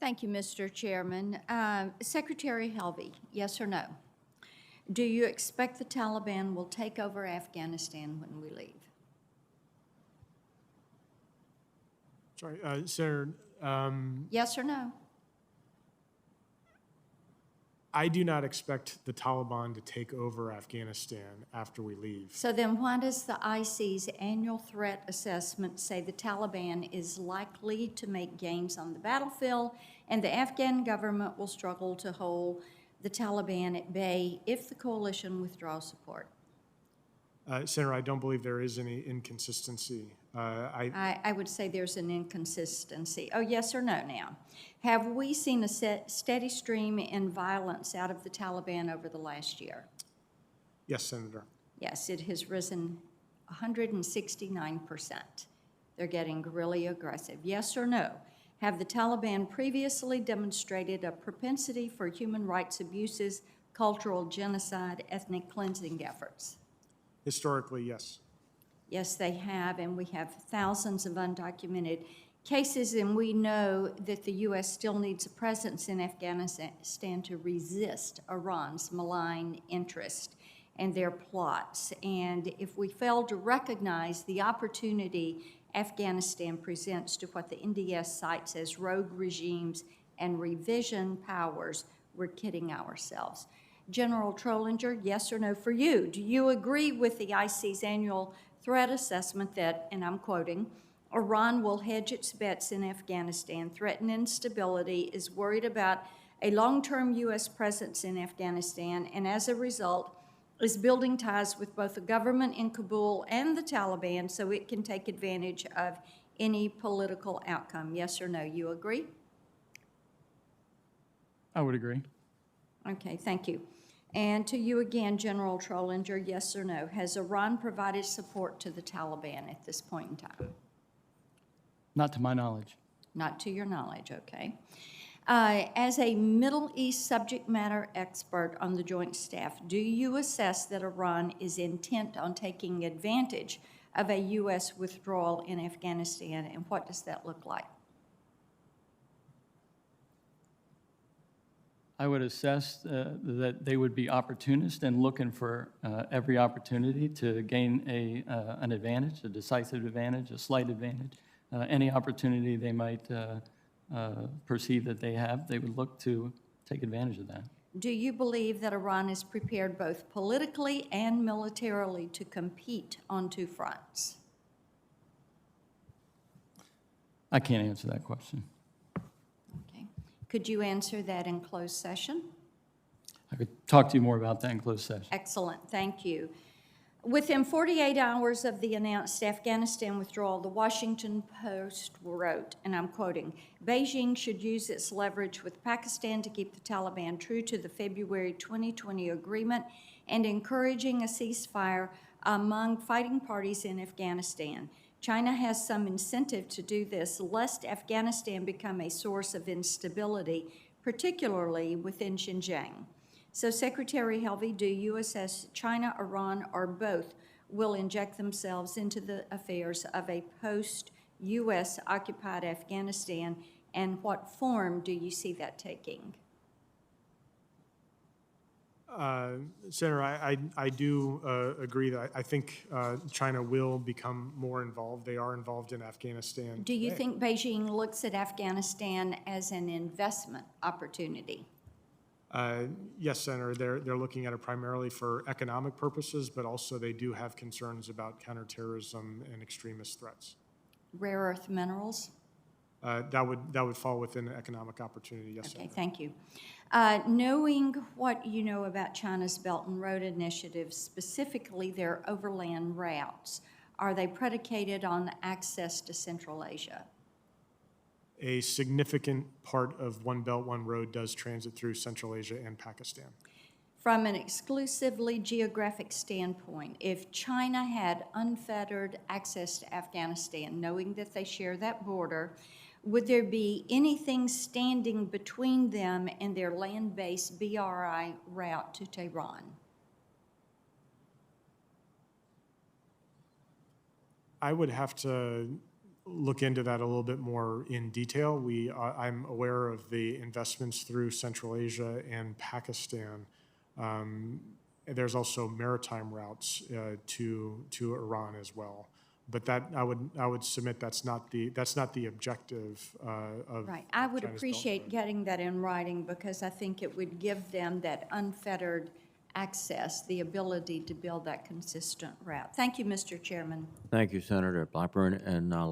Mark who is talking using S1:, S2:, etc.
S1: Thank you, Mr. Chairman. Secretary Helvey, yes or no? Do you expect the Taliban will take over Afghanistan when we leave?
S2: Sorry, Senator,
S1: Yes or no?
S2: I do not expect the Taliban to take over Afghanistan after we leave.
S1: So then why does the IC's annual threat assessment say the Taliban is likely to make gains on the battlefield and the Afghan government will struggle to hold the Taliban at bay if the coalition withdraws support?
S2: Senator, I don't believe there is any inconsistency.
S1: I would say there's an inconsistency. Oh, yes or no now? Have we seen a steady stream in violence out of the Taliban over the last year?
S2: Yes, Senator.
S1: Yes, it has risen 169%. They're getting really aggressive. Yes or no? Have the Taliban previously demonstrated a propensity for human rights abuses, cultural genocide, ethnic cleansing efforts?
S2: Historically, yes.
S1: Yes, they have, and we have thousands of undocumented cases, and we know that the U.S. still needs a presence in Afghanistan to resist Iran's malign interest and their plots. And if we fail to recognize the opportunity Afghanistan presents to what the NDS cites as rogue regimes and revision powers, we're kidding ourselves. General Trollinger, yes or no for you? Do you agree with the IC's annual threat assessment that, and I'm quoting, Iran will hedge its bets in Afghanistan, threaten instability, is worried about a long-term U.S. presence in Afghanistan, and as a result, is building ties with both the government in Kabul and the Taliban so it can take advantage of any political outcome? Yes or no? You agree?
S3: I would agree.
S1: Okay, thank you. And to you again, General Trollinger, yes or no? Has Iran provided support to the Taliban at this point in time?
S3: Not to my knowledge.
S1: Not to your knowledge, okay. As a Middle East subject matter expert on the Joint Staff, do you assess that Iran is intent on taking advantage of a U.S. withdrawal in Afghanistan, and what does that look like?
S3: I would assess that they would be opportunists and looking for every opportunity to gain an advantage, a decisive advantage, a slight advantage. Any opportunity they might perceive that they have, they would look to take advantage of that.
S1: Do you believe that Iran is prepared both politically and militarily to compete on two fronts?
S3: I can't answer that question.
S1: Okay. Could you answer that in closed session?
S3: I could talk to you more about that in closed session.
S1: Excellent, thank you. Within 48 hours of the announced Afghanistan withdrawal, the Washington Post wrote, and I'm quoting, Beijing should use its leverage with Pakistan to keep the Taliban true to the February 2020 agreement and encouraging a ceasefire among fighting parties in Afghanistan. China has some incentive to do this, lest Afghanistan become a source of instability, particularly within Xinjiang. So, Secretary Helvey, do you assess China, Iran, or both will inject themselves into the affairs of a post-U.S. occupied Afghanistan, and what form do you see that taking?
S2: Senator, I do agree that I think China will become more involved. They are involved in Afghanistan.
S1: Do you think Beijing looks at Afghanistan as an investment opportunity?
S2: Yes, Senator, they're looking at it primarily for economic purposes, but also they do have concerns about counterterrorism and extremist threats.
S1: Rare earth minerals?
S2: That would fall within an economic opportunity, yes,
S1: Okay,
S2: Senator.
S1: thank you. Knowing what you know about China's Belt and Road Initiative, specifically their overland routes, are they predicated on access to Central Asia?
S2: A significant part of One Belt, One Road does transit through Central Asia and Pakistan.
S1: From an exclusively geographic standpoint, if China had unfettered access to Afghanistan, knowing that they share that border, would there be anything standing between them and their land-based BRI route to Tehran?
S2: I would have to look into that a little bit more in detail. I'm aware of the investments through Central Asia and Pakistan. There's also maritime routes to Iran as well. But that, I would submit that's not the objective of
S1: Right. I would
S2: China's Belt
S1: appreciate
S2: Road.
S1: getting that in writing because I think it would give them that unfettered access, the ability to build that consistent route. Thank you, Mr. Chairman.
S4: Thank you, Senator Blackburn, and